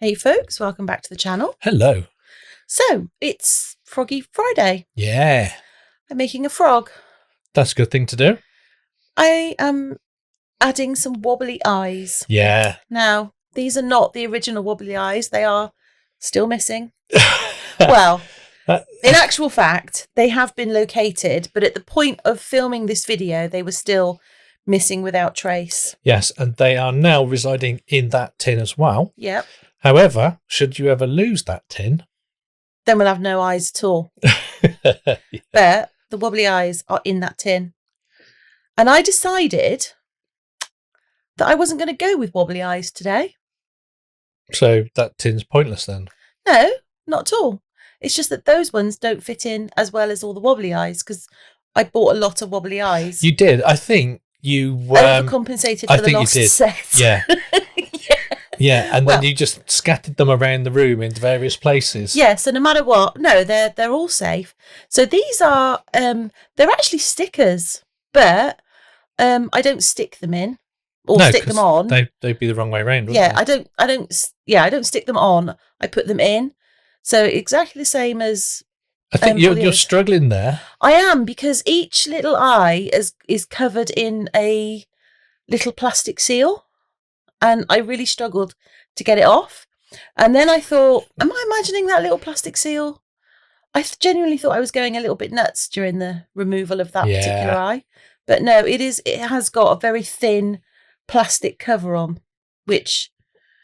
Hey folks, welcome back to the channel. Hello. So, it's Froggy Friday. Yeah. I'm making a frog. That's a good thing to do. I am adding some wobbly eyes. Yeah. Now, these are not the original wobbly eyes. They are still missing. Well, in actual fact, they have been located, but at the point of filming this video, they were still missing without trace. Yes, and they are now residing in that tin as well. Yep. However, should you ever lose that tin, then we'll have no eyes at all. Yeah. But the wobbly eyes are in that tin. And I decided that I wasn't going to go with wobbly eyes today. So that tin's pointless then? No, not at all. It's just that those ones don't fit in as well as all the wobbly eyes because I bought a lot of wobbly eyes. You did. I think you overcompensated for the lost set. Yeah. Yeah, and then you just scattered them around the room into various places. Yeah, so no matter what, no, they're all safe. So these are they're actually stickers, but I don't stick them in or stick them on. They'd be the wrong way around, wouldn't they? I don't stick them on. I put them in. So exactly the same as I think you're struggling there. I am, because each little eye is covered in a little plastic seal. And I really struggled to get it off. And then I thought, am I imagining that little plastic seal? I genuinely thought I was going a little bit nuts during the removal of that particular eye. But no, it has got a very thin plastic cover on, which...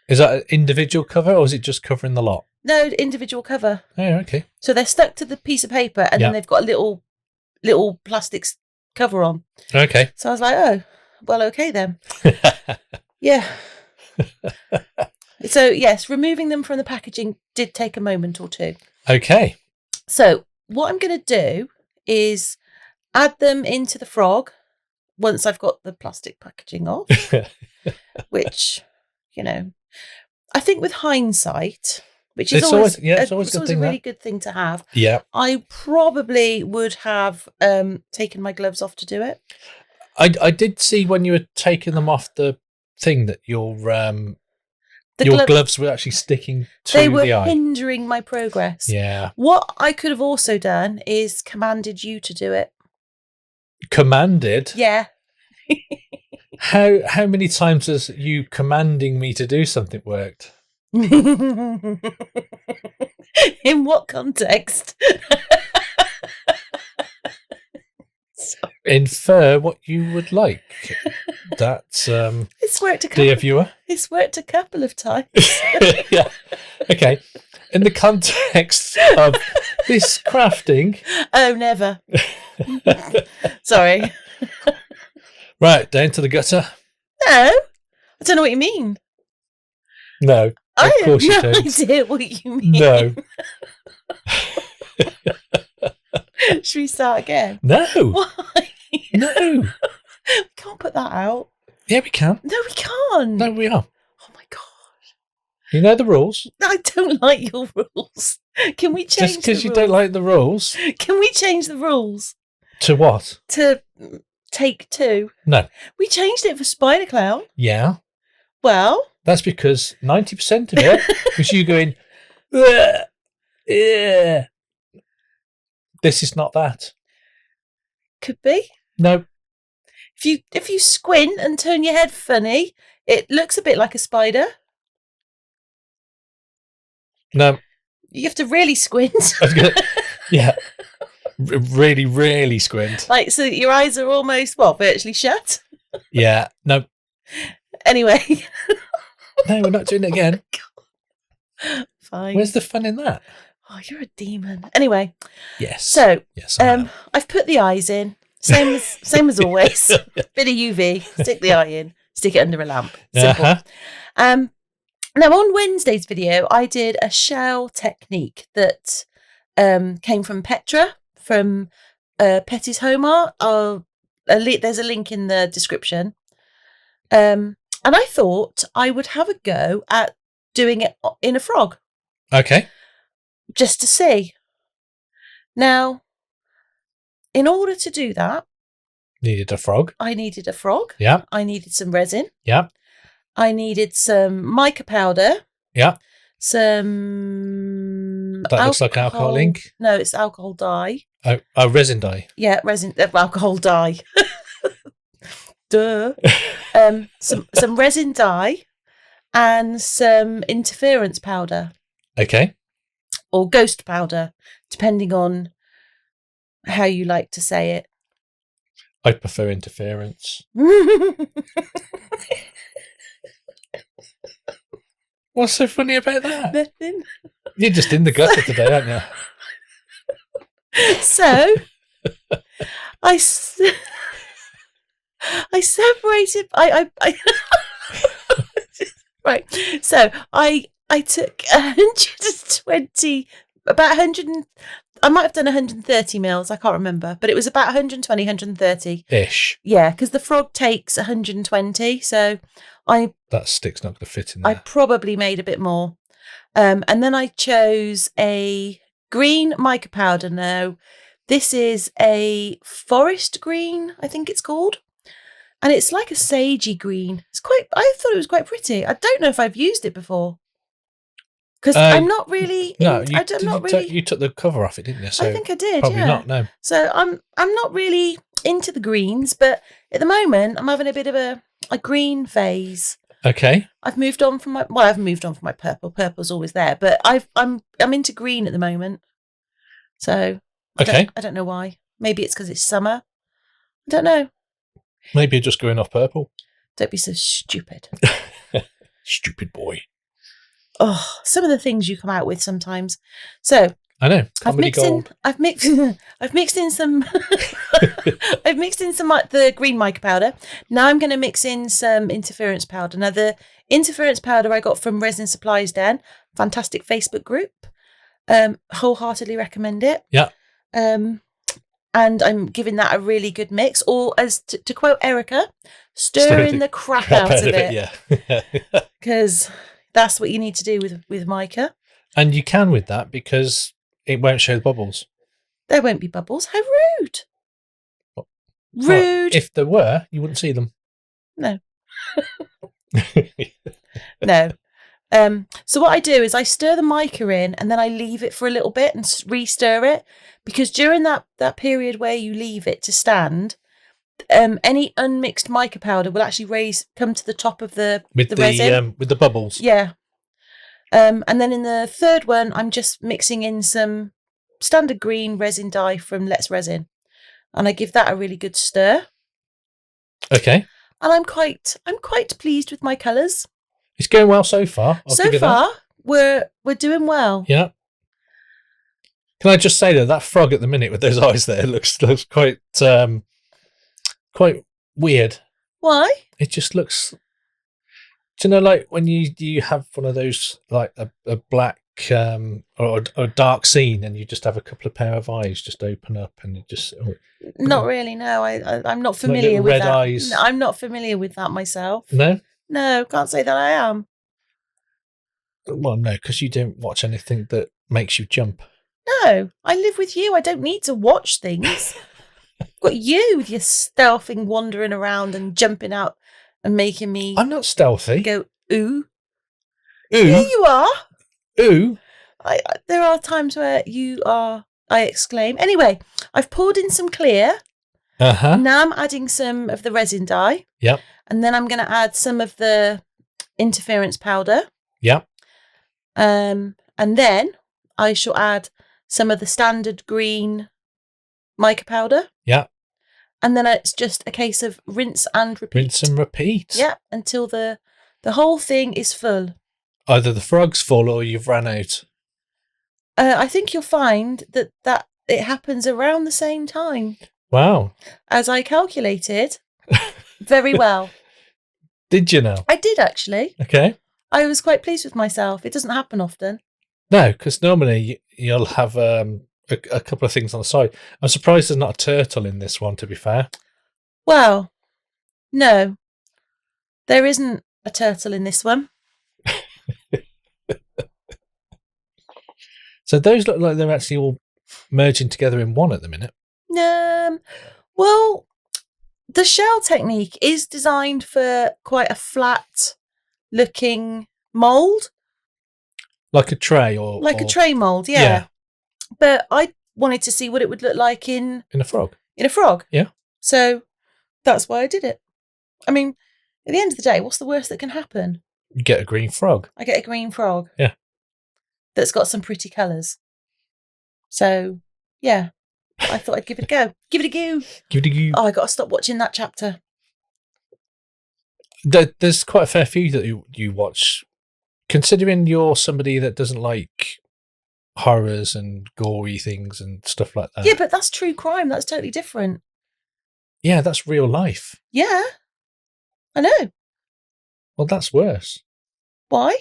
Is that an individual cover or is it just covering the lot? No, individual cover. Oh, okay. So they're stuck to the piece of paper and then they've got a little plastic cover on. Okay. So I was like, oh, well, okay then. Yeah. So, yes, removing them from the packaging did take a moment or two. Okay. So, what I'm going to do is add them into the frog once I've got the plastic packaging off, which, I think with hindsight, which is always a really good thing to have. Yeah. I probably would have taken my gloves off to do it. I did see when you were taking them off the thing that your gloves were actually sticking to the eye. They were hindering my progress. Yeah. What I could have also done is commanded you to do it. Commanded? Yeah. How many times has you commanding me to do something worked? In what context? Infer what you would like. That's it's worked dear viewer. It's worked a couple of times. Yeah. Okay. In the context of this crafting. Oh, never. Sorry. Right, down to the gutter. No, I don't know what you mean. No, of course you don't. I have no idea what you mean. No. Should we start again? No. Why? No. We can't put that out. Yeah, we can. No, we can't. No, we are. Oh my God. You know the rules. I don't like your rules. Can we change the rules? Just because you don't like the rules. Can we change the rules? To what? To take two. No. We changed it for Spider Clown. Yeah. Well. That's because 90% of it was you going, yeah. This is not that. Could be. No. If you squint and turn your head funny, it looks a bit like a spider. No. You have to really squint. Yeah. Really, really squint. Like, so your eyes are almost, virtually shut? Yeah. No. Anyway. No, we're not doing it again. Fine. Where's the fun in that? Oh, you're a demon. Anyway. Yes. So, yes, I've put the eyes in. Same as always. Bit of UV. Stick the eye in. Stick it under a lamp. Simple. Now, on Wednesday's video, I did a shell technique that came from Petra, from Petty's Home Art. There's a link in the description. And I thought I would have a go at doing it in a frog. Okay. Just to see. Now, in order to do that... Needed a frog. I needed a frog. Yeah. I needed some resin. Yeah. I needed some mica powder. Yeah. some That looks like alcohol ink. No, it's alcohol dye. Oh, resin dye. Yeah, resin, alcohol dye. Duh. Some resin dye and some interference powder. Okay. Or ghost powder, depending on how you like to say it. I prefer interference. What's so funny about that? Nothing. You're just in the gutter today, aren't you? So, I separated. Right. So I took 120, about 100. I might have done 130 mils. I can't remember, but it was about 120, 130 ish. Yeah, because the frog takes 120. So that stick's not going to fit in there. I probably made a bit more. And then I chose a green mica powder. No, this is a forest green, I think it's called. And it's like a sagey green. I thought it was quite pretty. I don't know if I've used it before. Because I'm not really. You took the cover off it, didn't you? So I think I did. Probably not. No. So I'm not really into the greens, but at the moment I'm having a bit of a green phase. Okay. I've moved on from my. Well, I haven't moved on from my purple. Purple's always there, but I'm into green at the moment. So I don't know why. Maybe it's because it's summer. I don't know. Maybe you're just going off purple. Don't be so stupid. Stupid boy. Oh, some of the things you come out with sometimes. So I know. I've mixed in some I've mixed in some the green mica powder. Now I'm going to mix in some interference powder. Now the interference powder I got from Resin Supplies Den, fantastic Facebook group. Wholeheartedly recommend it. Yeah. And I'm giving that a really good mix. Or as to quote Erica, stirring the crap out of it. Yeah. Because that's what you need to do with mica. And you can with that because it won't show the bubbles. There won't be bubbles. How rude. What? Rude. Well, if there were, you wouldn't see them. No. No. So what I do is I stir the mica in and then I leave it for a little bit and re-stir it, because during that period where you leave it to stand, any unmixed mica powder will actually come to the top of the resin with the bubbles. Yeah. And then in the third one, I'm just mixing in some standard green resin dye from Let's Resin, and I give that a really good stir. Okay. And I'm quite pleased with my colours. It's going well so far. So far, we're doing well. Yeah. Can I just say that frog at the minute with those eyes there looks quite weird. Why? It just looks. Do you know, like when you have one of those, like a black or a dark scene, and you just have a couple of pair of eyes just open up, and you just. Not really. No, I'm not familiar with red that. Eyes. No, I'm not familiar with that myself. No. No, can't say that I am. Well, no, because you don't watch anything that makes you jump. No, I live with you. I don't need to watch things. I've got you with your stealthing, wandering around and jumping out and making me. I'm not stealthy. Go ooh. Ooh. Yeah, you are. Ooh. There are times where you are. I exclaim. Anyway, I've poured in some clear. Now I'm adding some of the resin dye. Yep. And then I'm going to add some of the interference powder. Yep. And then I shall add some of the standard green mica powder. Yeah. And then it's just a case of rinse and repeat. Rinse and repeat. Yeah, until the whole thing is full. Either the frog's full or you've ran out. I think you'll find that it happens around the same time. Wow. As I calculated very well. Did you know? I did, actually. Okay. I was quite pleased with myself. It doesn't happen often. No, because normally you'll have a couple of things on the side. I'm surprised there's not a turtle in this one, to be fair. Well, no. There isn't a turtle in this one. So those look like they're actually all merging together in one at the minute. Well, the shell technique is designed for quite a flat looking mould. Like a tray or... Like a tray mould, yeah. But I wanted to see what it would look like in a frog. In a frog. Yeah. So that's why I did it. I mean, at the end of the day, what's the worst that can happen? You get a green frog. I get a green frog. Yeah. That's got some pretty colours. So, yeah. I thought I'd give it a go. Give it a go. Give it a go. Oh, I got to stop watching that chapter. There's quite a fair few that you watch. Considering you're somebody that doesn't like horrors and gory things and stuff like that. Yeah, but that's true crime. That's totally different. Yeah, that's real life. Yeah. I know. Well, that's worse. Why?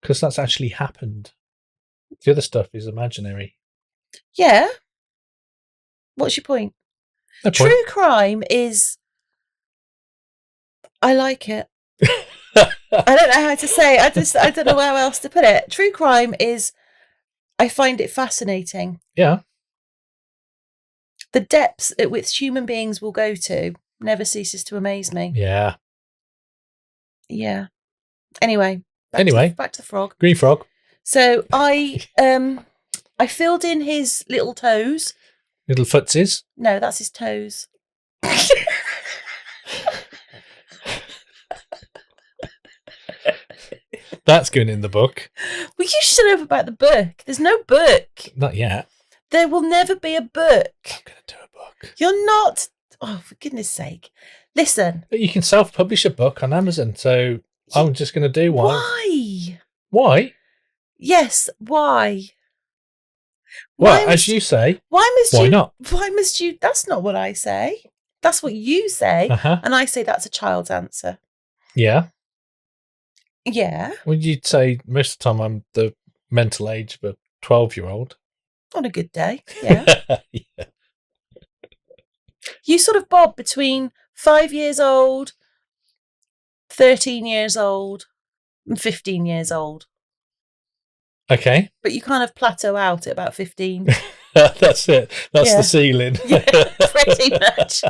Because that's actually happened. The other stuff is imaginary. Yeah. What's your point? No point. True crime is... I like it. I don't know how to say it. I don't know how else to put it. True crime is... I find it fascinating. Yeah. The depths at which human beings will go to never ceases to amaze me. Yeah. Yeah. Anyway. Back to the frog. Green frog. So I filled in his little toes. Little footsies. No, that's his toes. That's going in the book. Will you shut up about the book? There's no book. Not yet. There will never be a book. I'm going to do a book. You're not. Oh, for goodness sake. Listen. But you can self-publish a book on Amazon, so I'm just going to do one. Why? Why? Yes, why? Well, as you say, why not? Why must you? That's not what I say. That's what you say. Uh-huh. And I say that's a child's answer. Yeah. Yeah. Well, you'd say most of the time I'm the mental age of a 12-year-old. On a good day, yeah. Yeah. You sort of bob between 5 years old, 13 years old, and 15 years old. Okay. But you kind of plateau out at about 15. That's it. That's the ceiling. Yeah, pretty much.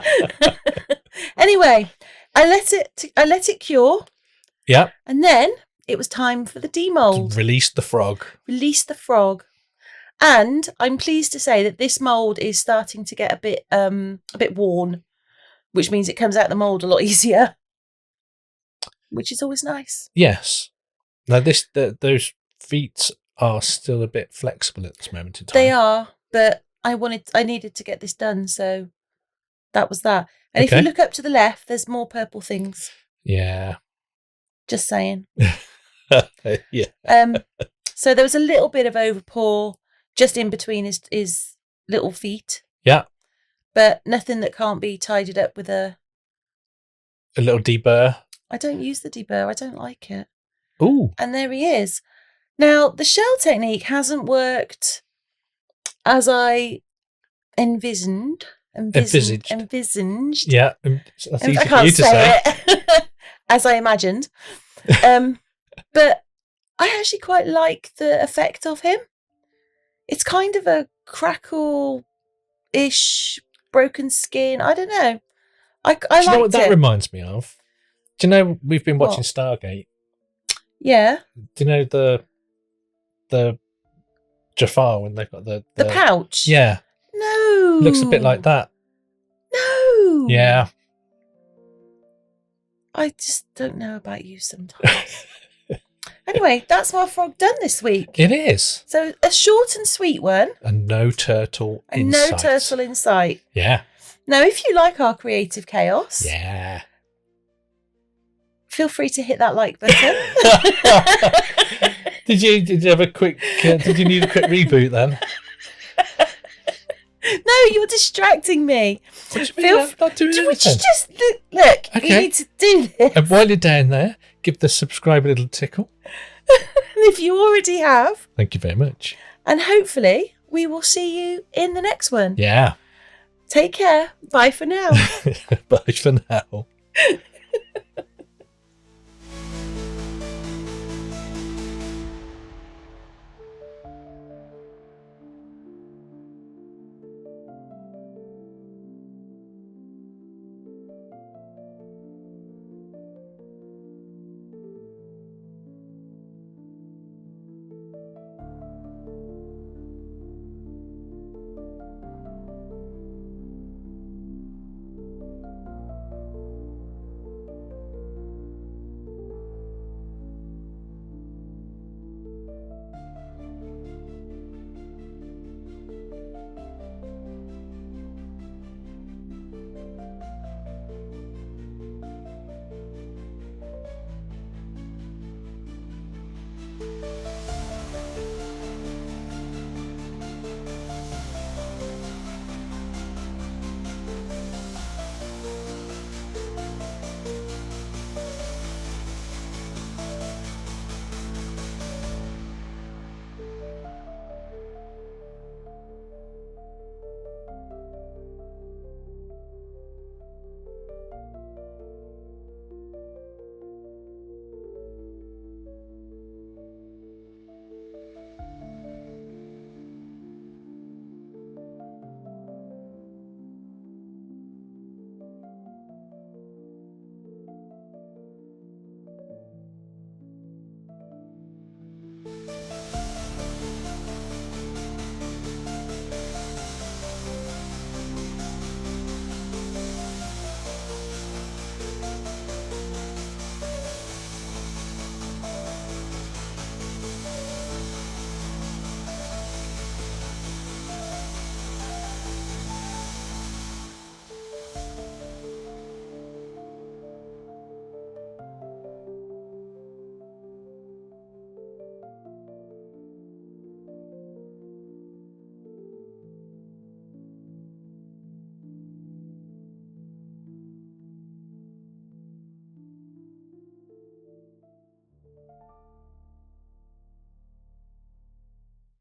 Anyway, I let it cure. Yeah. And then it was time for the demould. Release the frog. Release the frog. And I'm pleased to say that this mould is starting to get a bit worn, which means it comes out the mould a lot easier, which is always nice. Yes. Now those feet are still a bit flexible at this moment in time. They are, but I needed to get this done, so that was that. And if you look up to the left, there's more purple things. Yeah. Just saying. Yeah. So there was a little bit of overpour just in between his little feet. Yeah. But nothing that can't be tidied up with a little deburr. I don't use the deburr. I don't like it. Ooh. And there he is. Now, the shell technique hasn't worked as I envisaged. Yeah. That's easy I for can't you to say it. As I imagined. But I actually quite like the effect of him. It's kind of a crackle-ish, broken skin. I don't know. I Do you know what that it. reminds me of? Do you know we've been watching Stargate? Yeah. Do you know the Jafar when they've got the pouch? Yeah. No. Looks a bit like that. No. Yeah. I just don't know about you sometimes. Anyway, that's our frog done this week. It is. So a short and sweet one. And no turtle in sight. No turtle in sight. Yeah. Now, if you like our creative chaos, yeah, feel free to hit that like button. Did you have a quick? Did you need a quick reboot then? No, you're distracting me. What do you mean? I'm not doing anything. Would you just look? Okay. You need to do this. And while you're down there, give the subscribe a little tickle. And if you already have, thank you very much. And hopefully we will see you in the next one. Yeah. Take care. Bye for now. Bye for now.